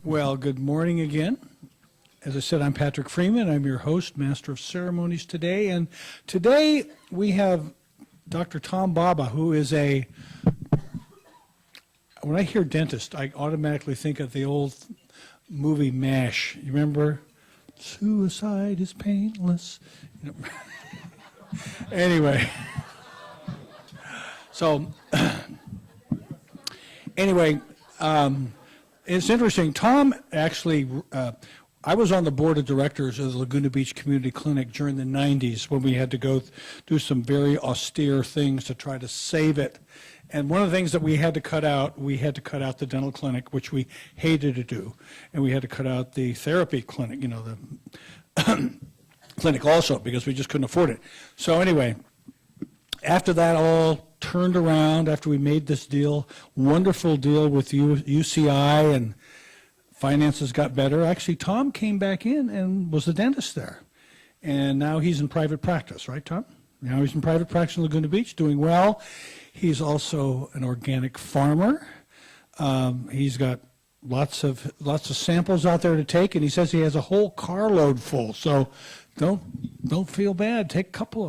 Well, good morning again. As I said, I'm Patrick Freeman. I'm your host, Master of Ceremonies today. And today we have Dr. Tom Baba, who is when I hear dentist, I automatically think of the old movie MASH. You remember? Suicide is painless. You know. Anyway. So, anyway, it's interesting. Tom actually, I was on the board of directors of the Laguna Beach Community Clinic during the 90s when we had to go do some very austere things to try to save it. And one of the things that we had to cut out the dental clinic, which we hated to do. And we had to cut out the therapy clinic, the clinic also, because we just couldn't afford it. So anyway, after that all turned around, after we made this deal, wonderful deal with UCI, and finances got better, actually Tom came back in and was the dentist there. And now he's in private practice, right, Tom? Now he's in private practice in Laguna Beach, doing well. He's also an organic farmer. He's got lots of samples out there to take, and he says he has a whole carload full. So don't feel bad. Take a couple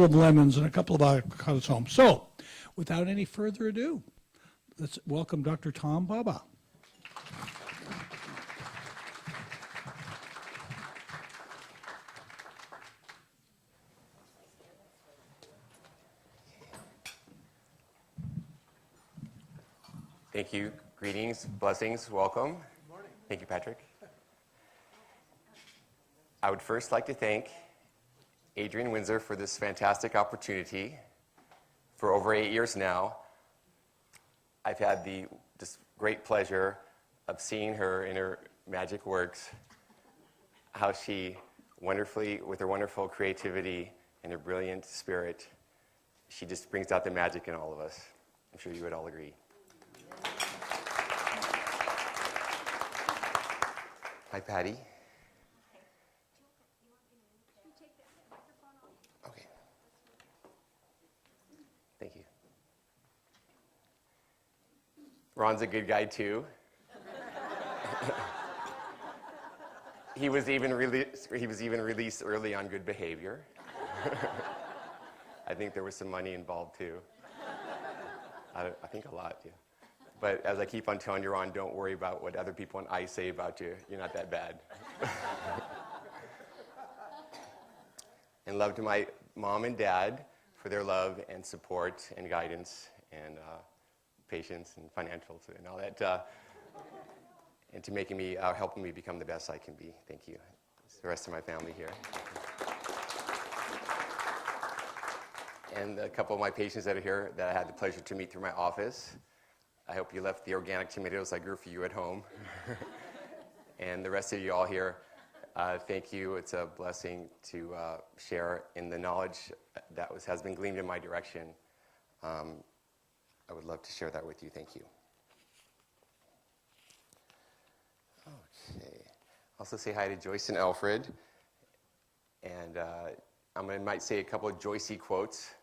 of lemons and a couple of avocados home. So, without any further ado, let's welcome Dr. Tom Baba. Thank you. Greetings, blessings, welcome. Good morning. Thank you, Patrick. I would first like to thank Adrienne Windsor for this fantastic opportunity. For over 8 years now, I've had the just great pleasure of seeing her in her magic works, how she wonderfully, with her wonderful creativity and her brilliant spirit, she just brings out the magic in all of us. I'm sure you would all agree. Hi, Patty. Okay. Thank you. Ron's a good guy, too. He was even released early on good behavior. I think there was some money involved, too. I think a lot, yeah. But as I keep on telling you, Ron, don't worry about what other people on ICE say about you. You're not that bad. And love to my mom and dad for their love and support and guidance and patience and financials and all that. And to making me, helping me become the best I can be. Thank you. It's the rest of my family here. And a couple of my patients that are here that I had the pleasure to meet through my office. I hope you left the organic tomatoes I grew for you at home. And the rest of you all here, thank you. It's a blessing to share in the knowledge that has been gleaned in my direction. I would love to share that with you. Thank you. Okay. Also say hi to Joyce and Alfred. And I might say a couple of Joycey quotes.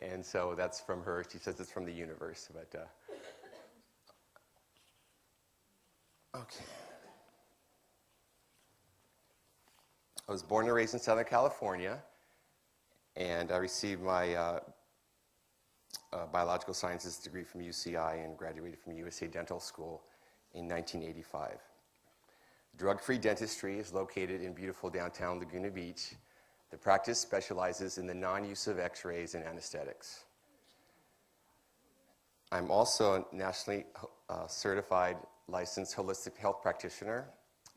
And so that's from her. She says it's from the universe. But okay. I was born and raised in Southern California, and I received my biological sciences degree from UCI and graduated from USA Dental School in 1985. Drug-free dentistry is located in beautiful downtown Laguna Beach. The practice specializes in the non-use of x-rays and anesthetics. I'm also a nationally certified licensed holistic health practitioner.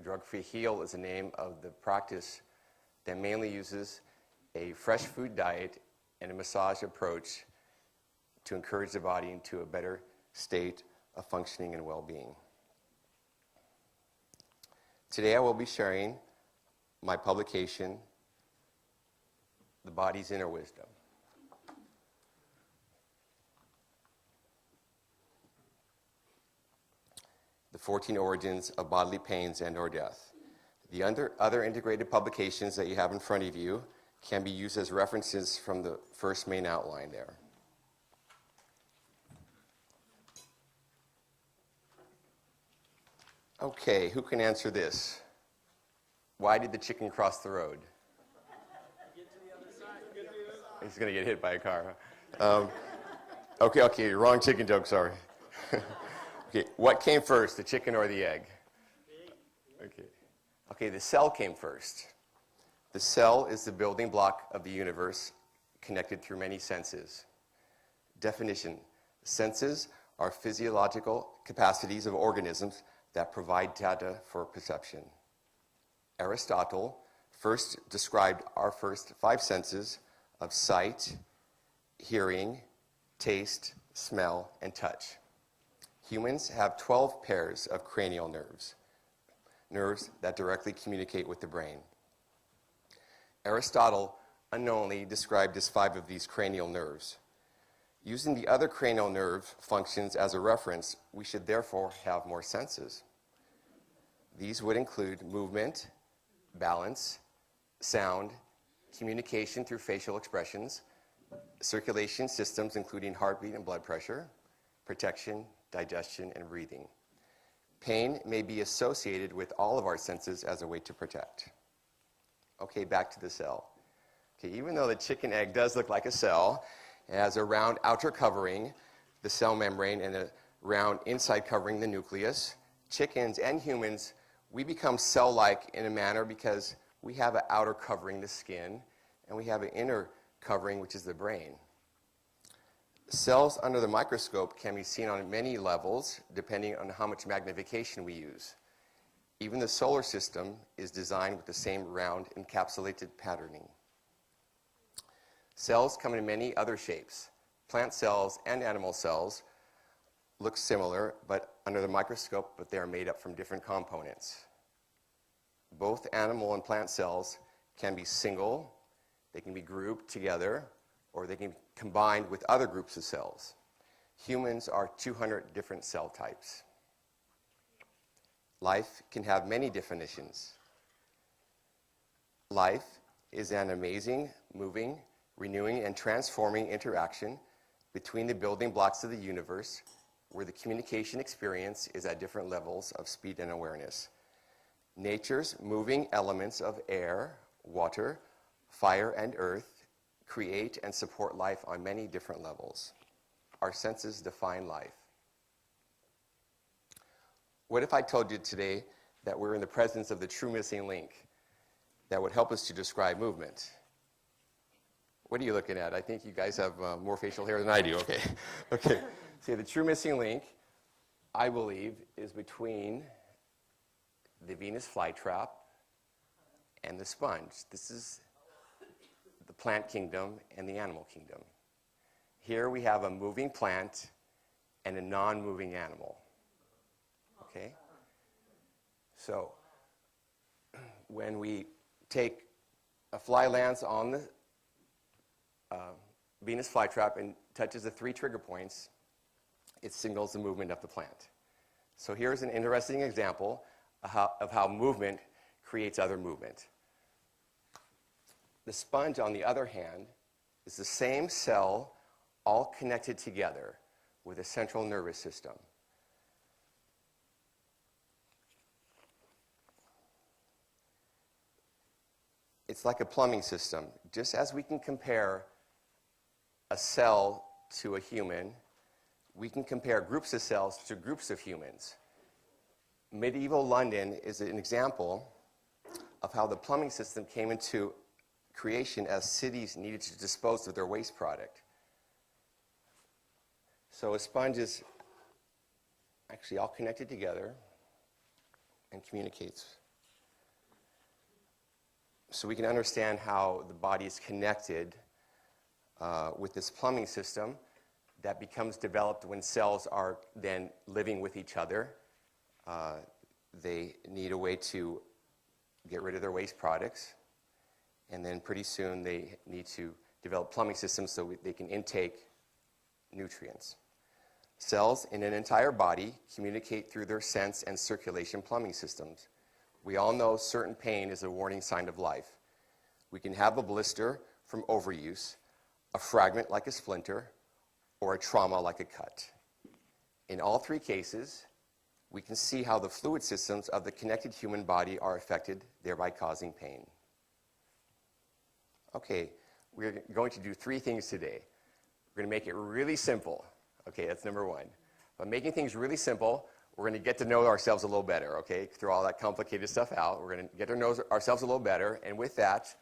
Drug-Free Heal is the name of the practice that mainly uses a fresh food diet and a massage approach to encourage the body into a better state of functioning and well-being. Today I will be sharing my publication, The Body's Inner Wisdom. The 14 Origins of Bodily Pains and or Death. The other integrated publications that you have in front of you can be used as references from the first main outline there. Okay, who can answer this? Why did the chicken cross the road? He's going to get hit by a car. Huh? Okay, wrong chicken joke, sorry. Okay, what came first, the chicken or the egg? Okay, the cell came first. The cell is the building block of the universe, connected through many senses. Definition: senses are physiological capacities of organisms that provide data for perception. Aristotle first described our first 5 senses of sight, hearing, taste, smell, and touch. Humans have 12 pairs of cranial nerves that directly communicate with the brain. Aristotle unknowingly described as 5 of these cranial nerves. Using the other cranial nerve functions as a reference, we should therefore have more senses. These would include movement, balance, sound, communication through facial expressions, circulation systems including heartbeat and blood pressure, protection, digestion, and breathing. Pain may be associated with all of our senses as a way to protect. Okay, back to the cell. Okay, even though the chicken egg does look like a cell, it has a round outer covering, the cell membrane, and a round inside covering, the nucleus. Chickens and humans, we become cell-like in a manner because we have an outer covering, the skin, and we have an inner covering, which is the brain. Cells under the microscope can be seen on many levels, depending on how much magnification we use. Even the solar system is designed with the same round encapsulated patterning. Cells come in many other shapes. Plant cells and animal cells look similar, but under the microscope, but they are made up from different components. Both animal and plant cells can be single, they can be grouped together, or they can be combined with other groups of cells. Humans are 200 different cell types. Life can have many definitions. Life is an amazing, moving, renewing, and transforming interaction between the building blocks of the universe, where the communication experience is at different levels of speed and awareness. Nature's moving elements of air, water, fire, and earth create and support life on many different levels. Our senses define life. What if I told you today that we're in the presence of the true missing link that would help us to describe movement? What are you looking at? I think you guys have more facial hair than I do. Okay. See, the true missing link, I believe, is between the Venus flytrap and the sponge. This is the plant kingdom and the animal kingdom. Here we have a moving plant and a non-moving animal. Okay? So, when we take a fly lands on the Venus flytrap and touches the 3 trigger points, it signals the movement of the plant. So here's an interesting example of how movement creates other movement. The sponge, on the other hand, is the same cell all connected together with a central nervous system. It's like a plumbing system. Just as we can compare a cell to a human, we can compare groups of cells to groups of humans. Medieval London is an example of how the plumbing system came into creation as cities needed to dispose of their waste product. So a sponge is actually all connected together and communicates. So we can understand how the body is connected with this plumbing system that becomes developed when cells are then living with each other. They need a way to get rid of their waste products, and then pretty soon they need to develop plumbing systems so they can intake nutrients. Cells in an entire body communicate through their sense and circulation plumbing systems. We all know certain pain is a warning sign of life. We can have a blister from overuse, a fragment like a splinter, or a trauma like a cut. In all 3 cases, we can see how the fluid systems of the connected human body are affected, thereby causing pain. Okay, we're going to do 3 things today. We're going to make it really simple. Okay, that's number 1. By making things really simple, we're going to get to know ourselves a little better, okay? Throw all that complicated stuff out. We're going to get to know ourselves a little better, and with that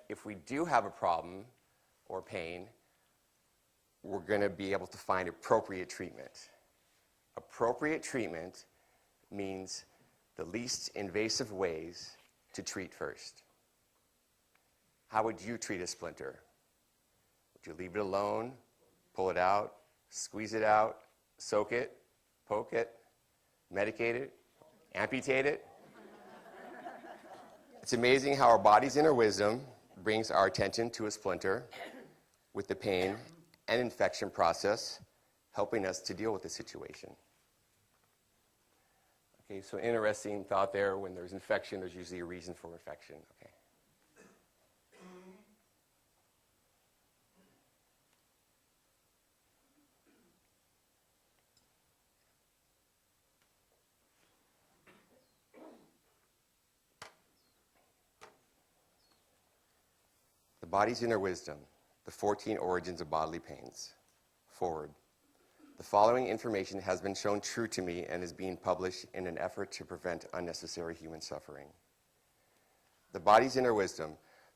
if we do have a problem or pain, we're going to be able to find appropriate treatment. Appropriate treatment means the least invasive ways to treat first. How would you treat a splinter? Would you leave it alone, pull it out, squeeze it out, soak it, poke it, medicate it, amputate it? It's amazing how our body's inner wisdom brings our attention to a splinter with the pain and infection process, helping us to deal with the situation. Okay, so interesting thought there. When there's infection, there's usually a reason for infection. Okay. The body's inner wisdom, the 14 origins of bodily pains. Forward. The following information has been shown true to me and is being published in an effort to prevent unnecessary human suffering. The body's inner wisdom,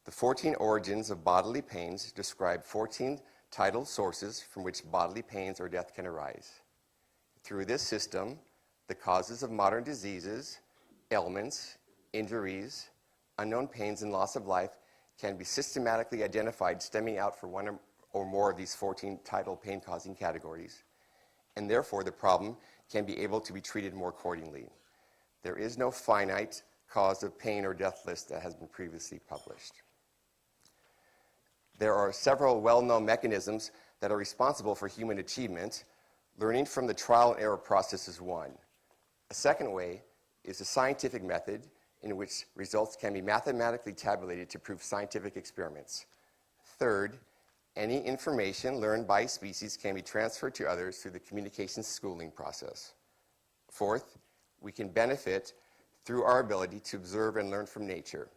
the 14 origins of bodily pains describe 14 tidal sources from which bodily pains or death can arise. Through this system, the causes of modern diseases, ailments, injuries, unknown pains, and loss of life can be systematically identified stemming out from one or more of these 14 tidal pain-causing categories, and therefore the problem can be able to be treated more accordingly. There is no finite cause of pain or death list that has been previously published. There are several well-known mechanisms that are responsible for human achievement. Learning from the trial and error process is one. A second way is a scientific method in which results can be mathematically tabulated to prove scientific experiments. Third, any information learned by a species can be transferred to others through the communication schooling process. Fourth, we can benefit through our ability to observe and learn from nature.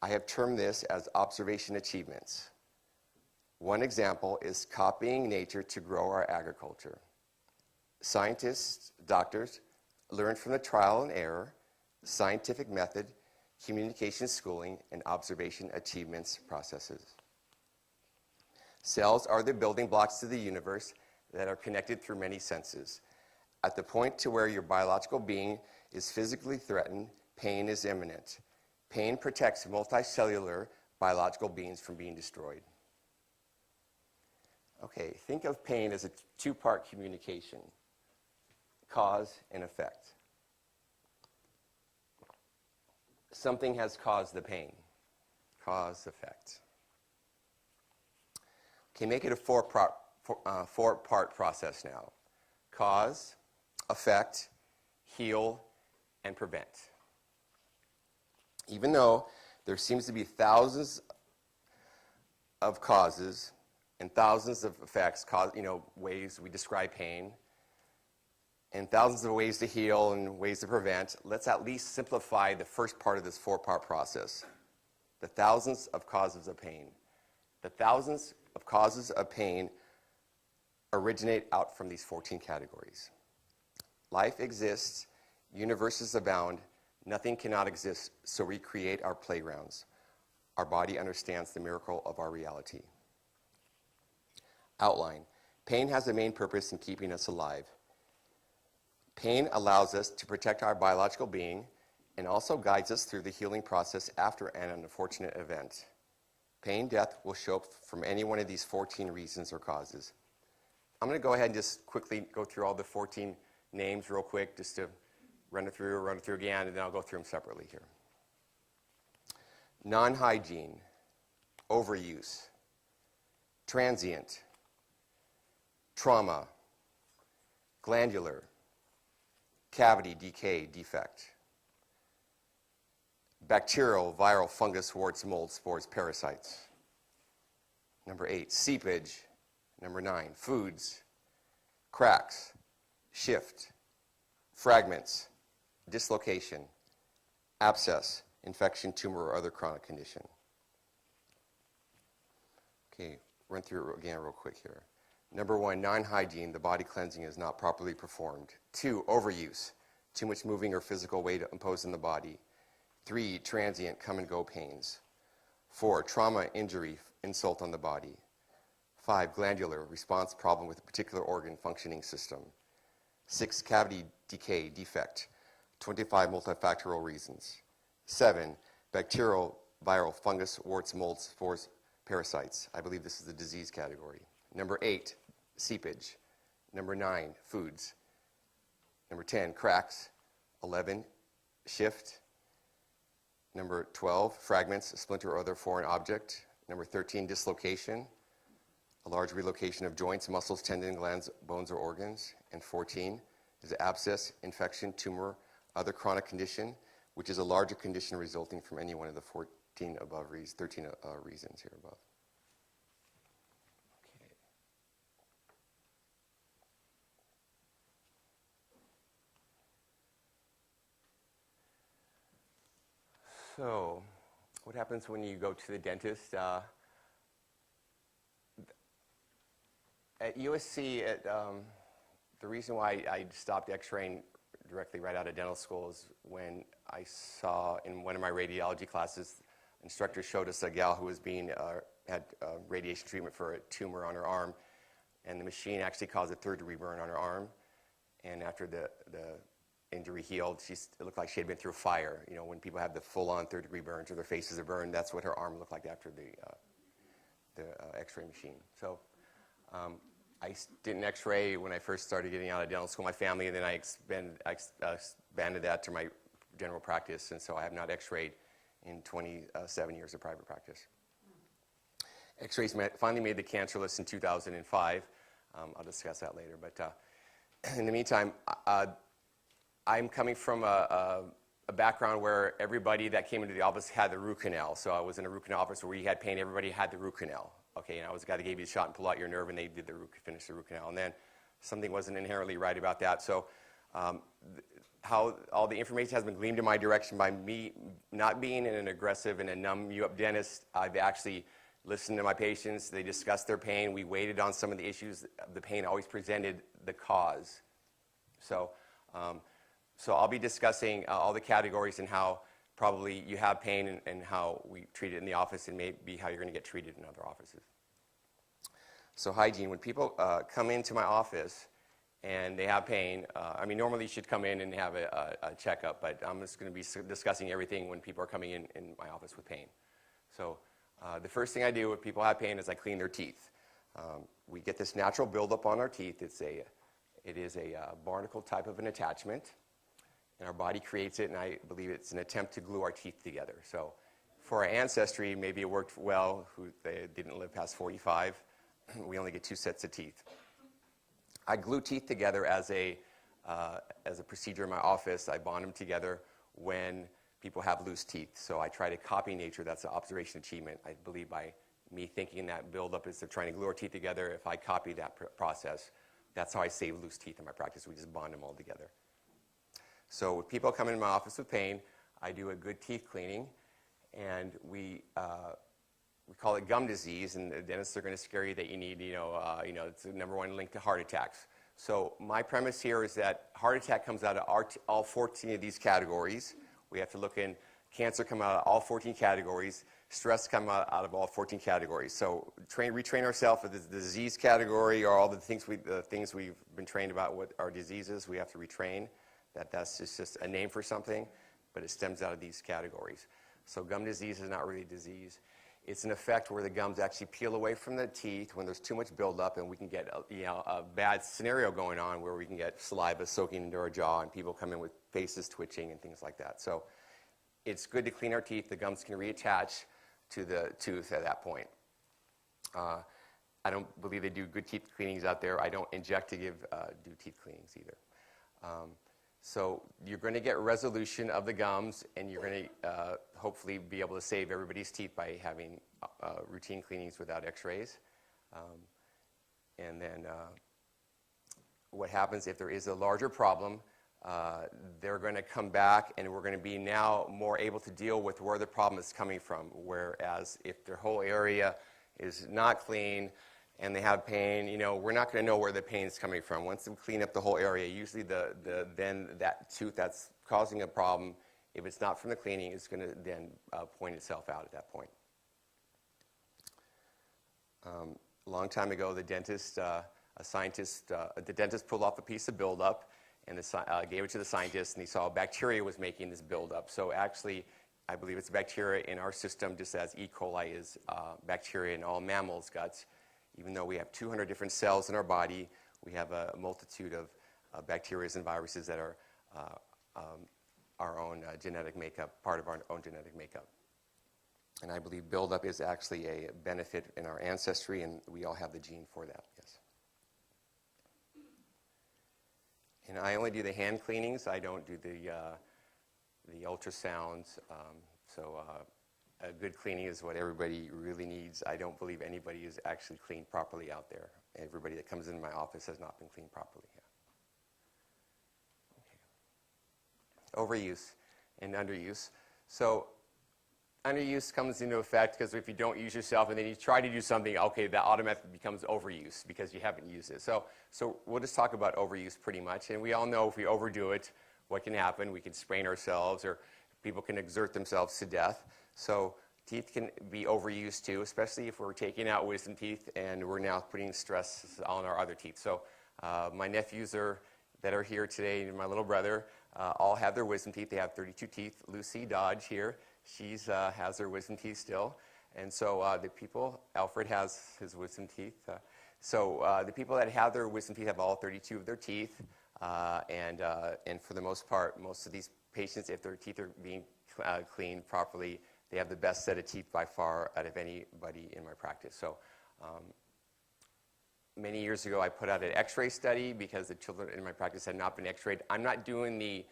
I have termed this as observation achievements. One example is copying nature to grow our agriculture. Scientists, doctors, learn from the trial and error, scientific method, communication schooling, and observation achievements processes. Cells are the building blocks to the universe that are connected through many senses. At the point to where your biological being is physically threatened, pain is imminent. Pain protects multicellular biological beings from being destroyed. Okay, think of pain as a 2-part communication, cause and effect. Something has caused the pain. Cause, effect. Okay, make it a 4-part process now. Cause, affect, heal, and prevent. Even though there seems to be thousands of causes and thousands of effects, ways we describe pain, and thousands of ways to heal and ways to prevent, let's at least simplify the first part of this 4-part process. The thousands of causes of pain. The thousands of causes of pain originate out from these 14 categories. Life exists, universes abound, nothing cannot exist, so we create our playgrounds. Our body understands the miracle of our reality. Outline. Pain has a main purpose in keeping us alive. Pain allows us to protect our biological being and also guides us through the healing process after an unfortunate event. Pain, death will show up from any one of these 14 reasons or causes. I'm going to go ahead and just quickly go through all the 14 names real quick just to run it through again, and then I'll go through them separately here. Non-hygiene, overuse, transient, trauma, glandular, cavity, decay, defect. Bacterial, viral, fungus, warts, mold, spores, parasites. Number 8, seepage. Number 9, foods, cracks, shift, fragments, dislocation, abscess, infection, tumor, or other chronic condition. Okay, run through it again real quick here. Number 1, non-hygiene, the body cleansing is not properly performed. 2, overuse, too much moving or physical weight imposed on the body. 3, transient come and go pains. 4, trauma, injury, insult on the body. 5, glandular, response problem with a particular organ functioning system. 6, cavity decay, defect. 25, multifactorial reasons. 7, bacterial, viral, fungus, warts, molds, spores, parasites. I believe this is the disease category. Number 8, seepage. Number 9, foods. Number 10, cracks. 11, shift. Number 12, fragments, a splinter or other foreign object. Number 13, dislocation, a large relocation of joints, muscles, tendons, glands, bones, or organs. And 14 is abscess, infection, tumor, other chronic condition, which is a larger condition resulting from any one of the 13 reasons here above. Okay. So, what happens when you go to the dentist? At USC, the reason why I stopped x-raying directly right out of dental school is when I saw in one of my radiology classes, instructor showed us a gal who was had radiation treatment for a tumor on her arm, and the machine actually caused a third-degree burn on her arm. And after the injury healed, it looked like she had been through fire. You know, when people have the full-on third-degree burns or their faces are burned, that's what her arm looked like after the x-ray machine. So I didn't x-ray when I first started getting out of dental school, my family, and then I expanded that to my general practice, and so I have not x-rayed in 27 years of private practice. X-rays finally made the cancer list in 2005. I'll discuss that later, but in the meantime, I'm coming from a background where everybody that came into the office had the root canal. So I was in a root canal office where you had pain, everybody had the root canal. Okay, and I was the guy that gave you the shot and pull out your nerve, and they did finish the root canal. And then something wasn't inherently right about that. So how all the information has been gleaned in my direction by me not being an aggressive and a numb you up dentist. I've actually listened to my patients. They discussed their pain. We waited on some of the issues. The pain always presented the cause. So I'll be discussing all the categories and how probably you have pain and how we treat it in the office and maybe how you're going to get treated in other offices. So hygiene, when people come into my office and they have pain, I mean, normally you should come in and have a checkup, but I'm just going to be discussing everything when people are coming in my office with pain. So the first thing I do when people have pain is I clean their teeth. We get this natural buildup on our teeth. It is a barnacle type of an attachment, and our body creates it, and I believe it's an attempt to glue our teeth together. So for our ancestry, maybe it worked well, they didn't live past 45. We only get 2 sets of teeth. I glue teeth together as a procedure in my office. I bond them together when people have loose teeth. So I try to copy nature. That's an observation achievement. I believe by me thinking that buildup is they're trying to glue our teeth together, if I copy that process, that's how I save loose teeth in my practice. We just bond them all together. So if people come into my office with pain, I do a good teeth cleaning, and we call it gum disease, and the dentists are going to scare you that you need, it's the number 1 link to heart attacks. So my premise here is that heart attack comes out of all 14 of these categories. We have to look in cancer come out of all 14 categories, stress come out of all 14 categories. So retrain ourselves for the disease category or all the things we've been trained about what our diseases. We have to retrain. That's just a name for something, but it stems out of these categories. So gum disease is not really a disease. It's an effect where the gums actually peel away from the teeth when there's too much buildup, and we can get a bad scenario going on where we can get saliva soaking into our jaw, and people come in with faces twitching and things like that. So it's good to clean our teeth. The gums can reattach to the tooth at that point. I don't believe they do good teeth cleanings out there. I don't inject to do teeth cleanings either. So you're going to get resolution of the gums, and you're going to hopefully be able to save everybody's teeth by having routine cleanings without x-rays. And then what happens if there is a larger problem, they're going to come back, and we're going to be now more able to deal with where the problem is coming from. Whereas if their whole area is not clean and they have pain, we're not going to know where the pain is coming from. Once we clean up the whole area, usually then that tooth that's causing a problem, if it's not from the cleaning, it's going to then point itself out at that point. A long time ago, the dentist pulled off a piece of buildup and gave it to the scientist, and he saw bacteria was making this buildup. So actually, I believe it's bacteria in our system, just as E. coli is bacteria in all mammals' guts. Even though we have 200 different cells in our body, we have a multitude of bacteria and viruses that are our own genetic makeup, part of our own genetic makeup. And I believe buildup is actually a benefit in our ancestry, and we all have the gene for that, yes. And I only do the hand cleanings. I don't do the ultrasounds. A good cleaning is what everybody really needs. I don't believe anybody is actually cleaned properly out there. Everybody that comes into my office has not been cleaned properly. Yeah. Okay. Overuse and underuse. So underuse comes into effect because if you don't use yourself and then you try to do something, okay, that automatically becomes overuse because you haven't used it. So we'll just talk about overuse pretty much. And we all know if we overdo it, what can happen? We can sprain ourselves, or people can exert themselves to death. So teeth can be overused too, especially if we're taking out wisdom teeth and we're now putting stress on our other teeth. So my nephews that are here today, and my little brother, all have their wisdom teeth. They have 32 teeth. Lucy Dodge here, she has her wisdom teeth still. And so the people, Alfred has his wisdom teeth. The people that have their wisdom teeth have all 32 of their teeth. And for the most part, most of these patients, if their teeth are being cleaned properly, they have the best set of teeth by far out of anybody in my practice. So many years ago, I put out an x-ray study because the children in my practice had not been x-rayed. I'm not doing the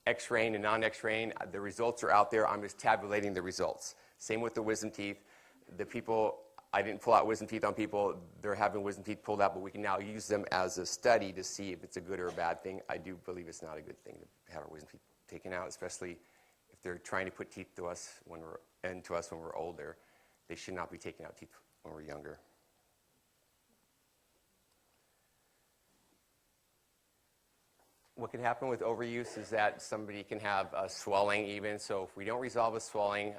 x-raying and non-x-raying. The results are out there. I'm just tabulating the results. Same with the wisdom teeth. The people, I didn't pull out wisdom teeth on people. They're having wisdom teeth pulled out, but we can now use them as a study to see if it's a good or a bad thing. I do believe it's not a good thing to have our wisdom teeth taken out, especially if they're trying to put teeth to us when we're older. They should not be taking out teeth when we're younger. What can happen with overuse is that somebody can have swelling even. So if we don't resolve a swelling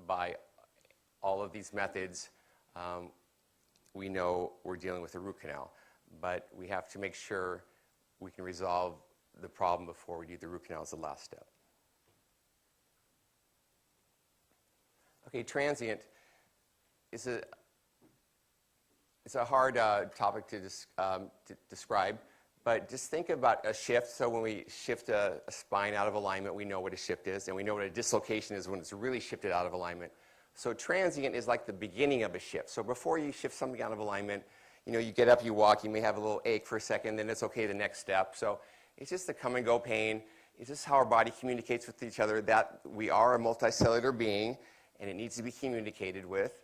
by all of these methods, we know we're dealing with a root canal. But we have to make sure we can resolve the problem before we do the root canal as the last step. Okay, transient is a hard topic to describe, but just think about a shift. So when we shift a spine out of alignment, we know what a shift is, and we know what a dislocation is when it's really shifted out of alignment. So transient is like the beginning of a shift. So before you shift something out of alignment, you get up, you walk, you may have a little ache for a second, then it's okay the next step. So it's just a come and go pain. It's just how our body communicates with each other, that we are a multicellular being, and it needs to be communicated with.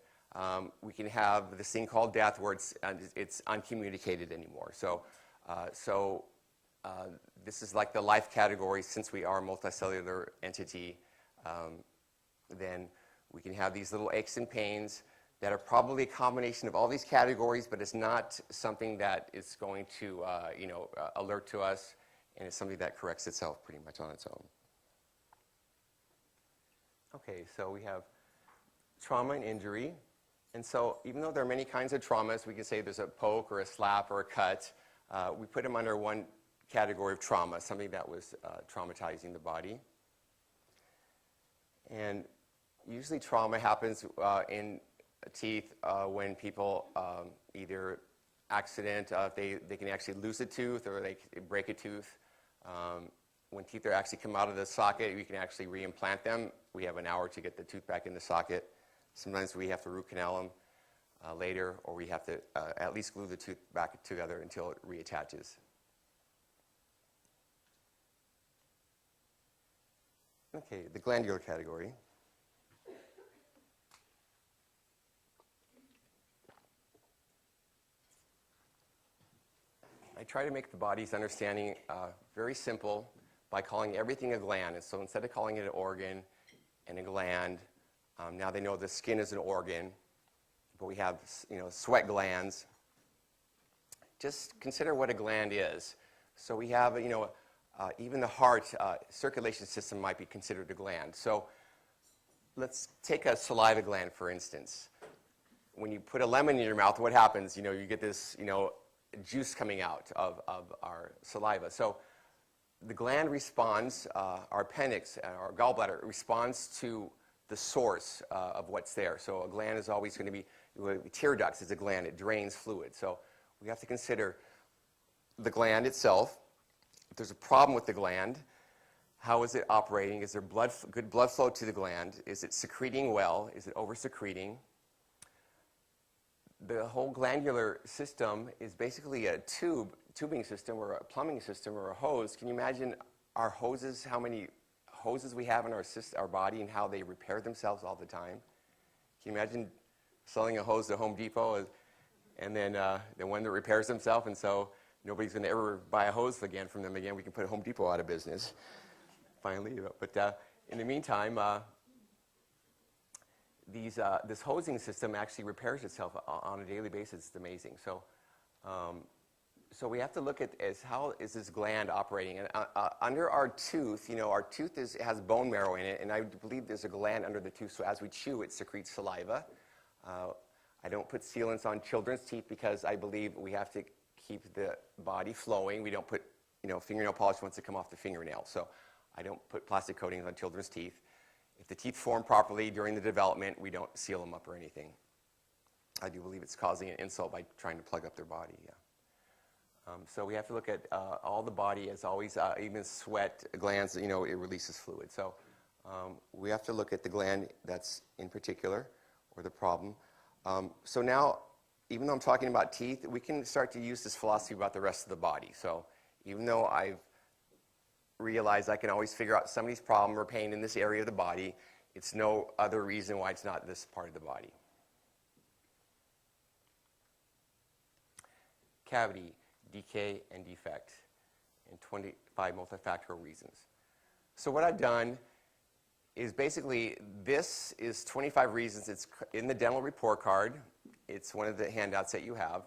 We can have this thing called death where it's uncommunicated anymore. So this is like the life category. Since we are a multicellular entity, then we can have these little aches and pains that are probably a combination of all these categories, but it's not something that is going to alert to us, and it's something that corrects itself pretty much on its own. Okay, so we have trauma and injury. And so even though there are many kinds of traumas, we can say there's a poke or a slap or a cut, we put them under one category of trauma, something that was traumatizing the body. And usually trauma happens in teeth when people either accident, they can actually lose a tooth or they break a tooth. When teeth are actually come out of the socket, we can actually reimplant them. We have an hour to get the tooth back in the socket. Sometimes we have to root canal them later, or we have to at least glue the tooth back together until it reattaches. Okay, the glandular category. I try to make the body's understanding very simple, by calling everything a gland. And so instead of calling it an organ and a gland, now they know the skin is an organ, but we have, sweat glands. Just consider what a gland is. So we have, even the heart circulation system might be considered a gland. So let's take a saliva gland, for instance. When you put a lemon in your mouth, what happens? You get this, juice coming out of our saliva. So the gland responds, our appendix, our gallbladder responds to the source of what's there. So a gland is always going to be, tear ducts is a gland, it drains fluid. So we have to consider the gland itself. If there's a problem with the gland, how is it operating? Is there good blood flow to the gland? Is it secreting well? Is it over-secreting? The whole glandular system is basically a tubing system or a plumbing system or a hose. Can you imagine our hoses, how many hoses we have in our body and how they repair themselves all the time? Can you imagine selling a hose to Home Depot and then the one that repairs themselves, and so nobody's going to ever buy a hose again from them again? We can put Home Depot out of business finally. But in the meantime, this hosing system actually repairs itself on a daily basis. It's amazing. So we have to look at how is this gland operating. And under our tooth, our tooth has bone marrow in it, and I believe there's a gland under the tooth. So as we chew, it secretes saliva. I don't put sealants on children's teeth because I believe we have to keep the body flowing. We don't put fingernail polish once it come off the fingernail. So I don't put plastic coatings on children's teeth. If the teeth form properly during the development, we don't seal them up or anything. I do believe it's causing an insult by trying to plug up their body. Yeah. So we have to look at all the body as always, even sweat glands, it releases fluid. So we have to look at the gland that's in particular, or the problem. So now, even though I'm talking about teeth, we can start to use this philosophy about the rest of the body. So even though I've realized I can always figure out somebody's problem or pain in this area of the body, it's no other reason why it's not this part of the body. Cavity, decay, and defect, and 25 multifactorial reasons. So what I've done is basically, this is 25 reasons. It's in the dental report card. It's one of the handouts that you have.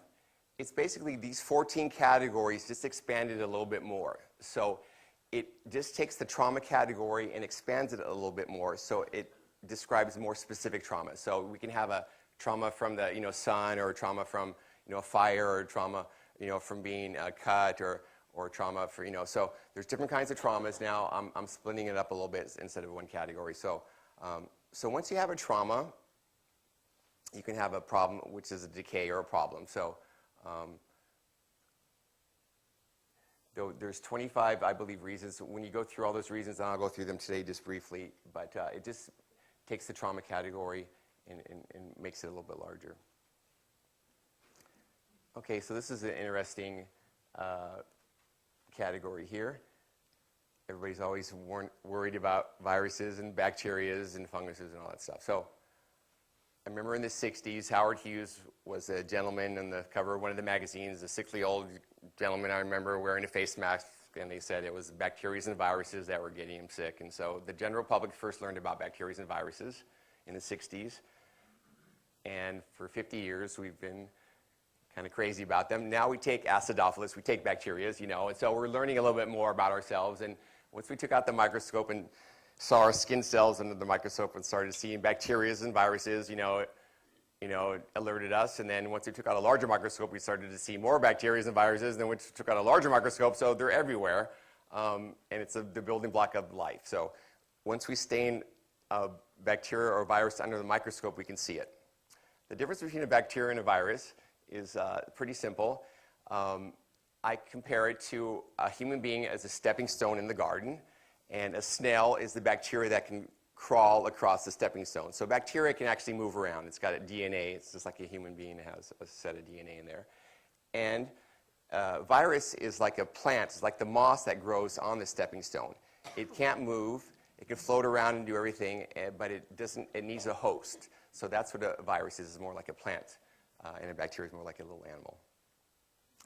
It's basically these 14 categories just expanded a little bit more. So it just takes the trauma category and expands it a little bit more, so it describes more specific trauma. So we can have a trauma from the sun, or a trauma from a fire, or trauma from being cut, or trauma for so there's different kinds of traumas. Now I'm splitting it up a little bit instead of one category. So so once you have a trauma, you can have a problem, which is a decay or a problem. So there's 25, I believe, reasons. When you go through all those reasons, and I'll go through them today just briefly, but it just takes the trauma category and makes it a little bit larger. Okay, so this is an interesting category here. Everybody's always worried about viruses and bacterias and funguses and all that stuff. So I remember in the 60s, Howard Hughes was a gentleman on the cover of one of the magazines, a sickly old gentleman I remember wearing a face mask, and they said it was bacteria and viruses that were getting him sick. And so the general public first learned about bacteria and viruses in the 60s. And for 50 years, we've been kind of crazy about them. Now we take acidophilus, we take bacteria, and so we're learning a little bit more about ourselves. And once we took out the microscope and saw our skin cells under the microscope and started seeing bacteria and viruses, alerted us. And then once we took out a larger microscope, we started to see more bacteria and viruses. And then we took out a larger microscope, so they're everywhere. And it's the building block of life. So once we stain a bacteria or a virus under the microscope, we can see it. The difference between a bacteria and a virus is pretty simple. I compare it to a human being as a stepping stone in the garden, and a snail is the bacteria that can crawl across the stepping stone. So bacteria can actually move around. It's got a DNA. It's just like a human being has a set of DNA in there. And virus is like a plant. It's like the moss that grows on the stepping stone. It can't move. It can float around and do everything, but it doesn't. It needs a host. So that's what a virus is more like a plant. And a bacteria is more like a little animal.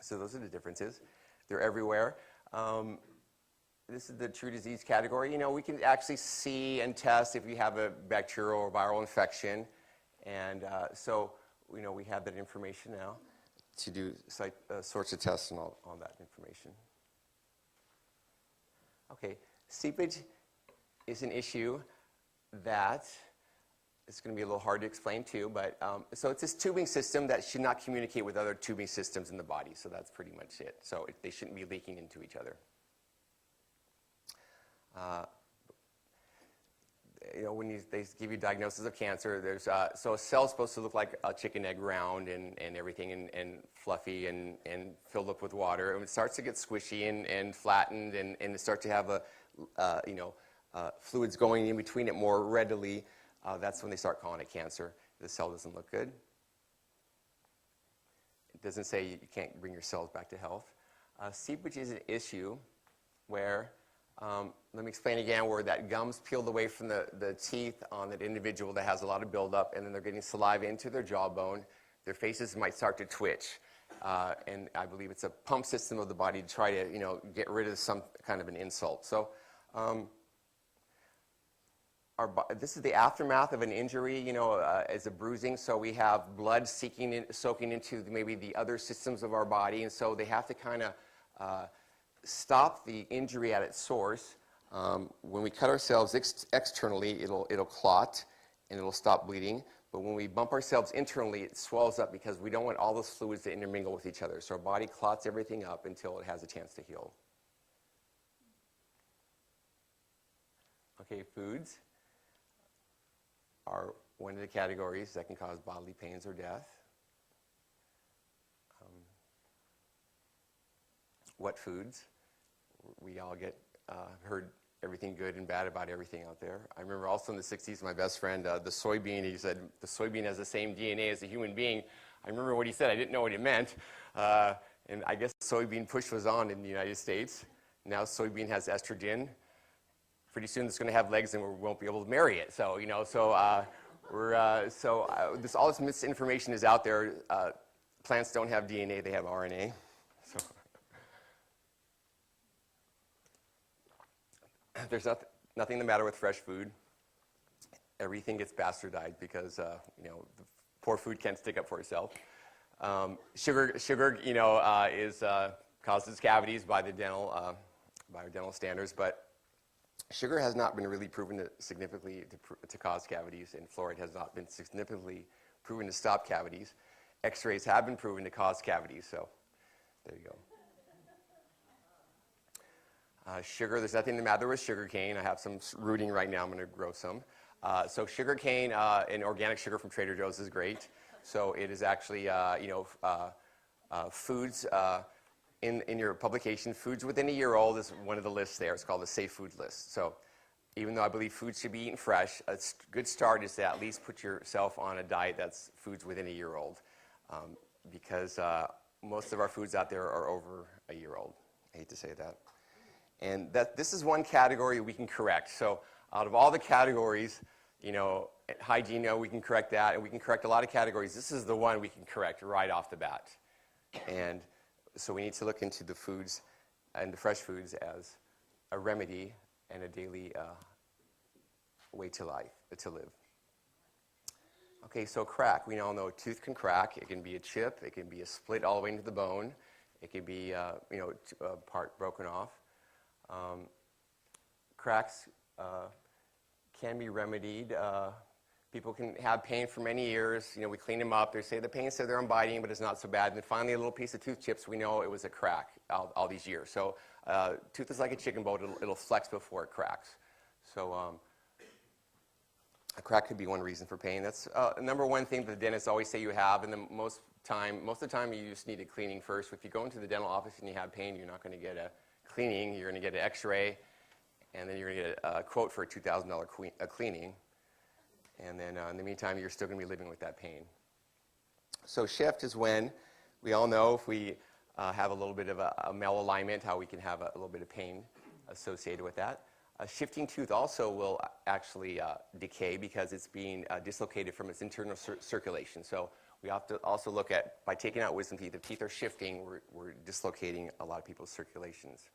So those are the differences. They're everywhere. this is the true disease category. You know, we can actually see and test if you have a bacterial or viral infection. And so, you know, we have that information now to do sorts of tests on all that information. Okay, seepage is an issue that it's going to be a little hard to explain too, but so it's this tubing system that should not communicate with other tubing systems in the body, so that's pretty much it. So they shouldn't be leaking into each other. You know, when they give you diagnosis of cancer, there's so a cell's supposed to look like a chicken egg, round and everything, and fluffy and filled up with water. And it starts to get squishy and flattened, and it starts to have fluids going in between it more readily. That's when they start calling it cancer. The cell doesn't look good. It doesn't say you can't bring your cells back to health. Seepage is an issue where, let me explain again, where that gum's peeled away from the teeth on that individual that has a lot of buildup, and then they're getting saliva into their jawbone. Their faces might start to twitch. And I believe it's a pump system of the body to try to, you know, get rid of some kind of an insult. So this is the aftermath of an injury, you know, as a bruising. So we have blood soaking into maybe the other systems of our body, and so they have to kind of stop the injury at its source. When we cut ourselves externally, it'll clot and it'll stop bleeding. But when we bump ourselves internally, it swells up because we don't want all those fluids to intermingle with each other. So our body clots everything up until it has a chance to heal. Okay, foods are one of the categories that can cause bodily pains or death. What foods? We all get heard everything good and bad about everything out there. I remember also in the 60s, my best friend, the soybean, he said, the soybean has the same DNA as a human being. I remember what he said. I didn't know what it meant. And I guess the soybean push was on in the United States. Now soybean has estrogen. Pretty soon it's going to have legs and we won't be able to marry it. So, you know, all this misinformation is out there. Plants don't have DNA, they have RNA. So there's nothing the matter with fresh food. Everything gets bastardized because, you know, the poor food can't stick up for itself. Sugar, you know, causes cavities by the by our dental standards, but sugar has not been really proven to significantly to cause cavities, and fluoride has not been significantly proven to stop cavities. X-rays have been proven to cause cavities, so there you go. Sugar, there's nothing the matter with sugar cane. I have some rooting right now. I'm going to grow some. So sugar cane and organic sugar from Trader Joe's is great. So it is actually, foods in your publication, foods within a year old is one of the lists there. It's called the Safe Food List. So even though I believe food should be eaten fresh, a good start is to at least put yourself on a diet that's foods within a year old, because most of our foods out there are over a year old. I hate to say that. And this is one category we can correct. So out of all the categories, you know, hygiene, we can correct that, and we can correct a lot of categories. This is the one we can correct right off the bat. And so we need to look into the foods and the fresh foods as a remedy and a daily way to live. Okay, so crack. We all know a tooth can crack. It can be a chip. It can be a split all the way into the bone. It can be, a part broken off. Cracks can be remedied. People can have pain for many years. You know, we clean them up. They say the pain said I'm biting, but it's not so bad. And then finally, a little piece of tooth chips, we know it was a crack all these years. So tooth is like a chicken bone. It'll flex before it cracks. So a crack could be one reason for pain. That's number one thing that the dentists always say you have. And then most of the time, you just need a cleaning first. If you go into the dental office and you have pain, you're not going to get a cleaning. You're going to get an X-ray, and then you're going to get a quote for a $2,000 cleaning. And then in the meantime, you're still going to be living with that pain. So shift is when we all know if we have a little bit of a malalignment, how we can have a little bit of pain associated with that. A shifting tooth also will actually decay because it's being dislocated from its internal circulation. So we have to also look at, by taking out wisdom teeth, if teeth are shifting, we're dislocating a lot of people's circulations.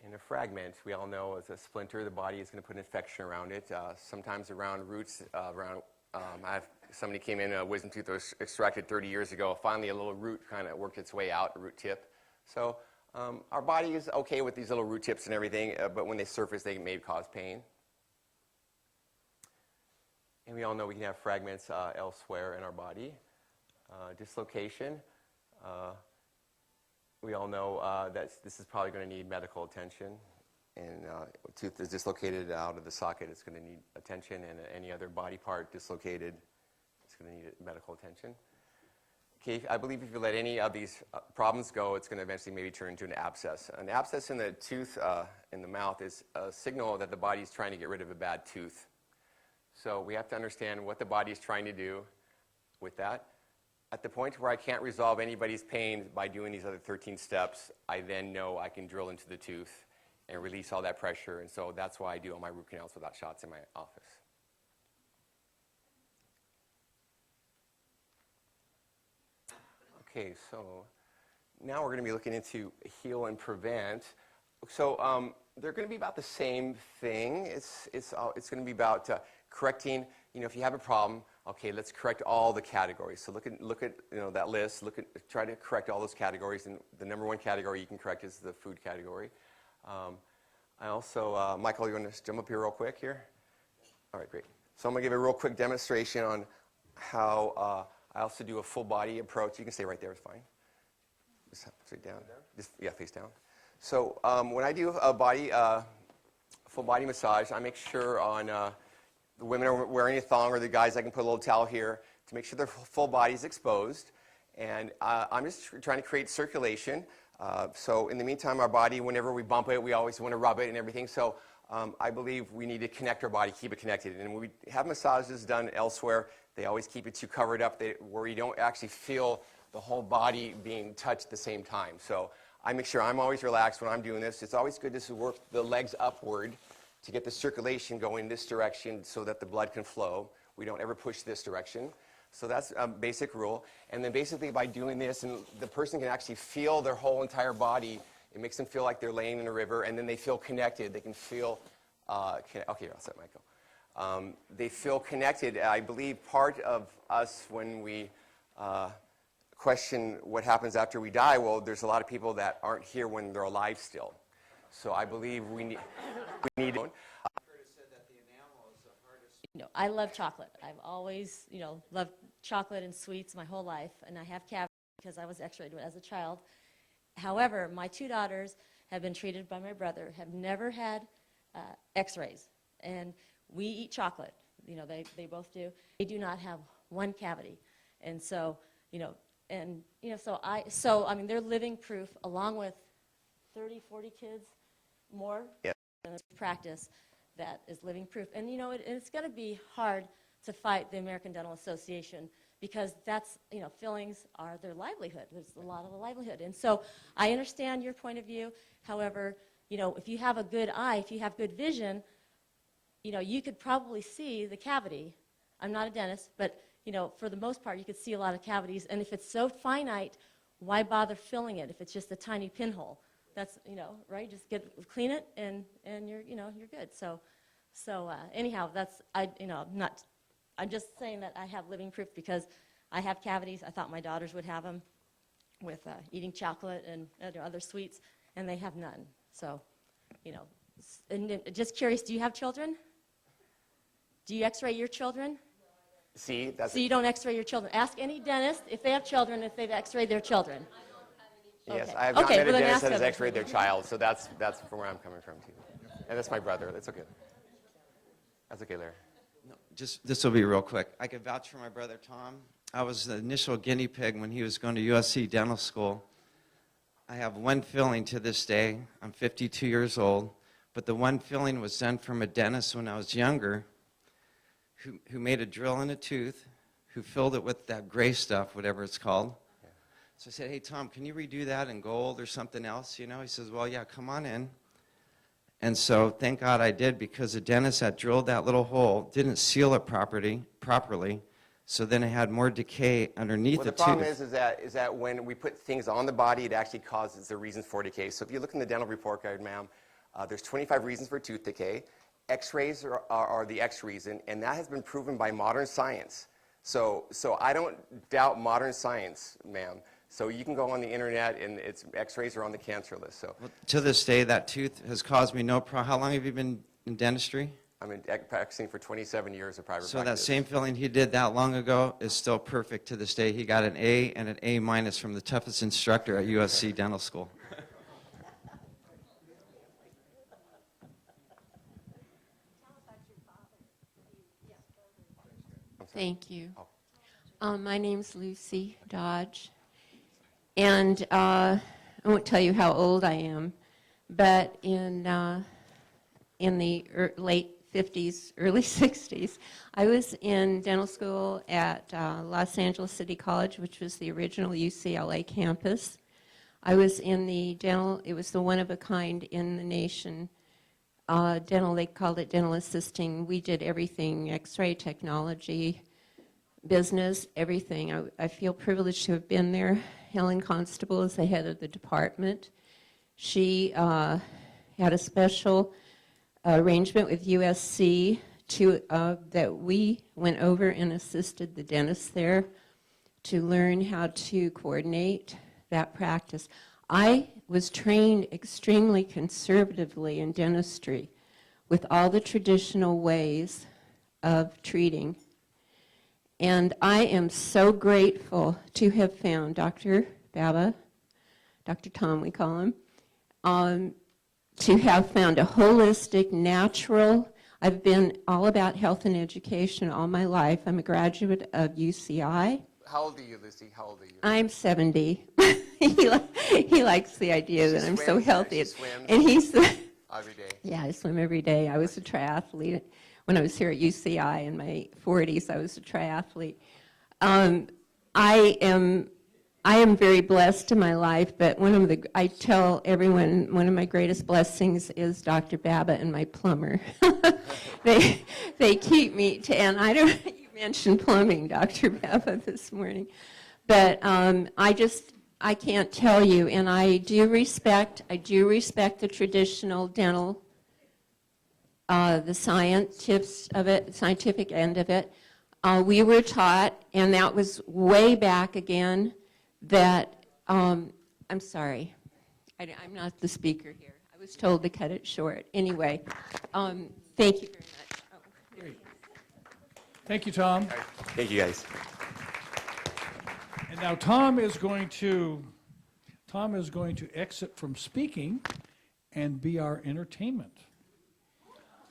And a fragment, we all know, is a splinter. The body is going to put an infection around it, sometimes around roots. Somebody came in, a wisdom tooth was extracted 30 years ago. Finally, a little root kind of worked its way out, a root tip. So our body is okay with these little root tips and everything, but when they surface, they may cause pain. And we all know we can have fragments elsewhere in our body. Dislocation. We all know that this is probably going to need medical attention. And tooth is dislocated out of the socket, it's going to need attention. And any other body part dislocated, it's going to need medical attention. Okay, I believe if you let any of these problems go, it's going to eventually maybe turn into an abscess. An abscess in the tooth, in the mouth, is a signal that the body is trying to get rid of a bad tooth. So we have to understand what the body is trying to do with that. At the point where I can't resolve anybody's pain by doing these other 13 steps, I then know I can drill into the tooth and release all that pressure. And so that's why I do all my root canals without shots in my office. Okay, so now we're going to be looking into heal and prevent. So they're going to be about the same thing. It's going to be about correcting. You know, if you have a problem, okay, let's correct all the categories. So look at that list. Try to correct all those categories. And the number one category you can correct is the food category. I also, Michael, you want to jump up here real quick here? All right, great. So I'm going to give a real quick demonstration on how I also do a full body approach. You can stay right there, it's fine. Just straight down. Just, yeah, face down. So when I do a full body massage, I make sure on the women are wearing a thong, or the guys, I can put a little towel here to make sure their full body is exposed. And I'm just trying to create circulation. So in the meantime, our body, whenever we bump it, we always want to rub it and everything. So I believe we need to connect our body, keep it connected. And when we have massages done elsewhere, they always keep it too covered up where you don't actually feel the whole body being touched at the same time. So I make sure I'm always relaxed when I'm doing this. It's always good to work the legs upward to get the circulation going this direction so that the blood can flow. We don't ever push this direction. So that's a basic rule. And then basically by doing this, and the person can actually feel their whole entire body. It makes them feel like they're laying in a river, and then they feel connected. They can feel, okay, I'll set Michael. They feel connected. I believe part of us when we question what happens after we die, well, there's a lot of people that aren't here when they're alive still. So I believe we need You know, I love chocolate. I've always, loved chocolate and sweets my whole life, and I have cavities because I was x-rayed as a child. However, my two daughters have been treated by my brother, have never had x-rays, and we eat chocolate. You know, they both do. They do not have one cavity, and so, so I mean, they're living proof along with 30, 40 kids more in this practice that is living proof. And it's going to be hard to fight the American Dental Association because that's, fillings are their livelihood. There's a lot of the livelihood. And so I understand your point of view. However, if you have a good eye, if you have good vision, you could probably see the cavity. I'm not a dentist, but, for the most part, you could see a lot of cavities. And if it's so finite, why bother filling it if it's just a tiny pinhole? That's, right? Just clean it, and you're good. So anyhow, I'm just saying that I have living proof because I have cavities. I thought my daughters would have them with eating chocolate and other sweets, and they have none. So, and just curious, do you have children? Do you x-ray your children? See, that's So you don't x-ray your children. Ask any dentist if they have children, if they've x-rayed their children. Yes, Okay. I have not met a then dentist ask that has them. x-rayed their child, so that's from where I'm coming from, too. And that's my brother. That's okay. That's okay, Larry. No, just this will be real quick. I could vouch for my brother Tom. I was the initial guinea pig when he was going to USC Dental School. I have one filling to this day. I'm 52 years old, but the one filling was done from a dentist when I was younger who made a drill in a tooth, who filled it with that gray stuff, whatever it's called. So I said, hey, Tom, can you redo that in gold or something else? He says, well, yeah, come on in. And so thank God I did, because the dentist that drilled that little hole didn't seal it properly. So then it had more decay underneath the tooth. The problem is that when we put things on the body, it actually causes the reasons for decay. So if you look in the dental report guide, ma'am, There's 25 reasons for tooth decay. X-rays are the X reason, and that has been proven by modern science. So I don't doubt modern science, ma'am. So you can go on the internet, and X-rays are on the cancer list. So Well, to this day, that tooth has caused me no problem. How long have you been in dentistry? I've been practicing for 27 years of private So that practice. same filling he did that long ago is still perfect to this day. He got an A and an A minus from the toughest instructor at USC Dental School. Thank you. My name's Lucy Dodge, and I won't tell you how old I am, but in the late 50s, early 60s, I was in dental school at Los Angeles City College, which was the original UCLA campus. I was in the dental, it was the one of a kind in the nation. Dental, they called it dental assisting. We did everything, x-ray technology, business, everything. I feel privileged to have been there. Helen Constable is the head of the department. She had a special arrangement with USC that we went over and assisted the dentists there to learn how to coordinate that practice. I was trained extremely conservatively in dentistry with all the traditional ways of treating. And I am so grateful to have found Dr. Baba, Dr. Tom we call him, to have found a holistic, natural. I've been all about health and education all my life. I'm a graduate of UCI. How old are you, Lucy? How old are you? I'm 70. he likes the idea that I'm so healthy. She swims And he's every day. yeah, I swim every day. I was a triathlete. When I was here at UCI in my 40s, I was a triathlete. I am very blessed in my life, but I tell everyone one of my greatest blessings is Dr. Baba and my plumber. They keep me and I don't. You mentioned plumbing, Dr. Baba, this morning, but I can't tell you, and I do respect the traditional dental. The scientific end of it. We were taught, and that was way back again, that, I'm sorry, I'm not the speaker here. I was told to cut it short. Anyway, thank you very much. Oh. Great. Thank you, Tom. All right. Thank you, guys. And now Tom is going to exit from speaking and be our entertainment.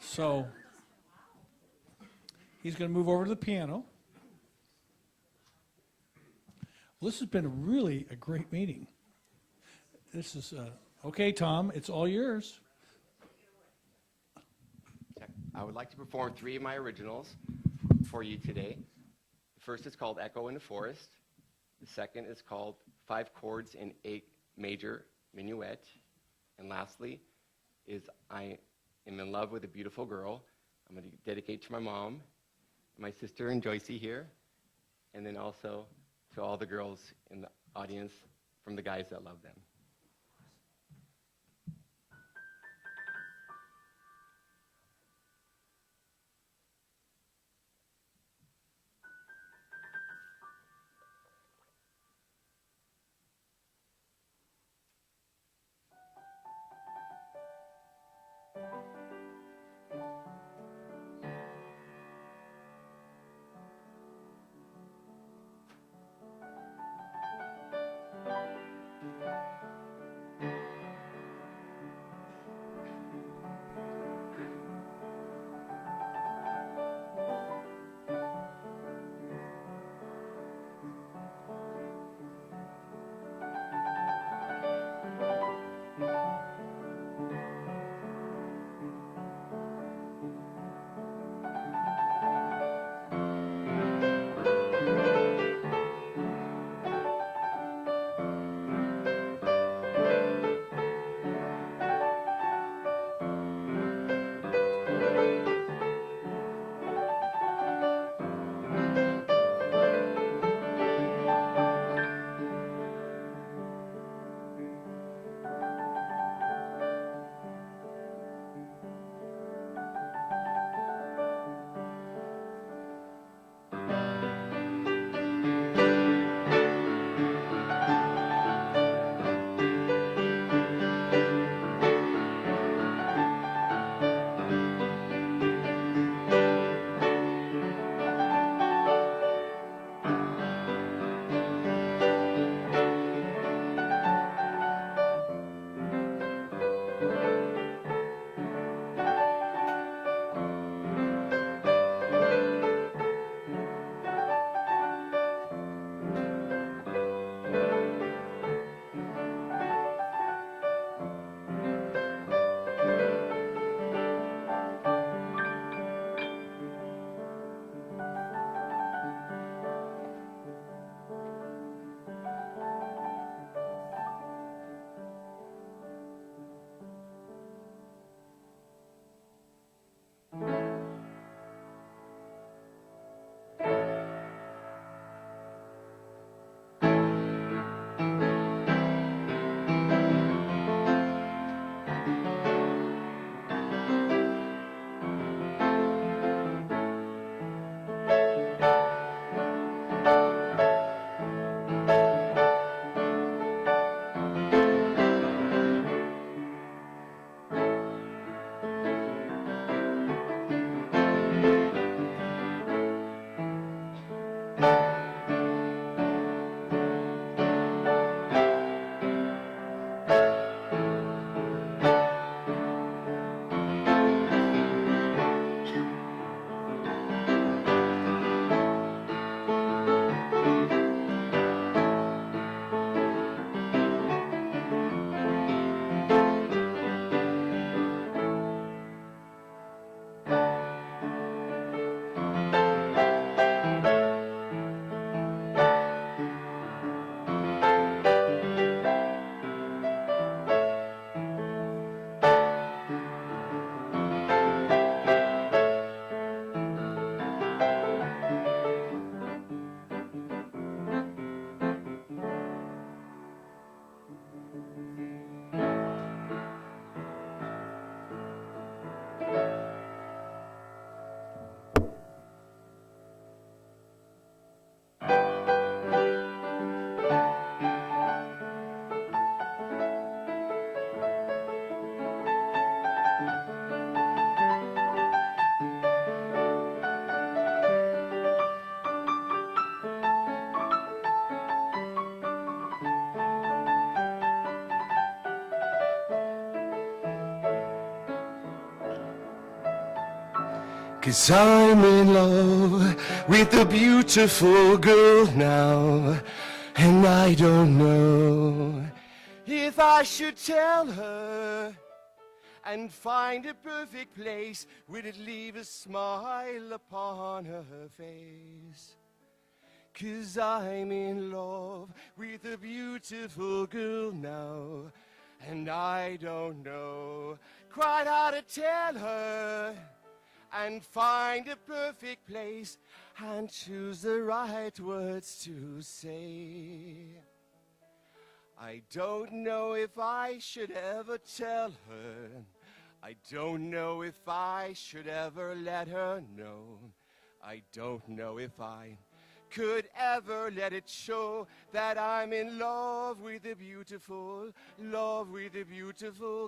So he's going to move over to the piano. Well, this has been really a great meeting. This is, okay, Tom, it's all yours. I would like to perform 3 of my originals for you today. The first is called Echo in the Forest. The second is called 5 Chords in A Major Minuet. And lastly is I Am in Love with a Beautiful Girl. I'm going to dedicate to my mom, my sister and Joycey here, and then also to all the girls in the audience from the guys that love them. 'Cause I'm in love with a beautiful girl now, and I don't know if I should tell her and find a perfect place. Would it leave a smile upon her face? 'Cause I'm in love with a beautiful girl now, and I don't know quite how to tell her and find a perfect place and choose the right words to say. I don't know if I should ever tell her. I don't know if I should ever let her know. I don't know if I could ever let it show that I'm in love with a beautiful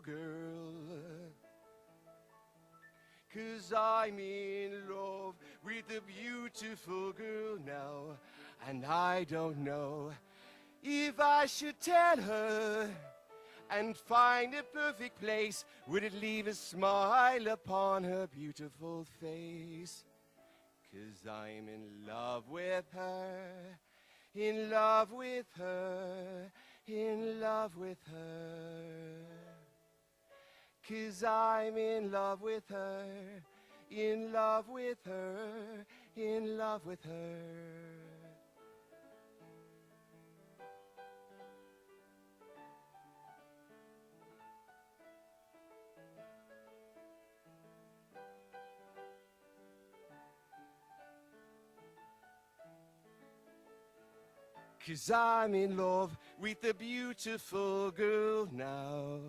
girl. 'Cause I'm in love with a beautiful girl now, and I don't know if I should tell her and find a perfect place. Would it leave a smile upon her beautiful face? 'Cause I'm in love with her, in love with her, in love with her. 'Cause I'm in love with her, in love with her, in love with her. Cause I'm in love with a beautiful girl now.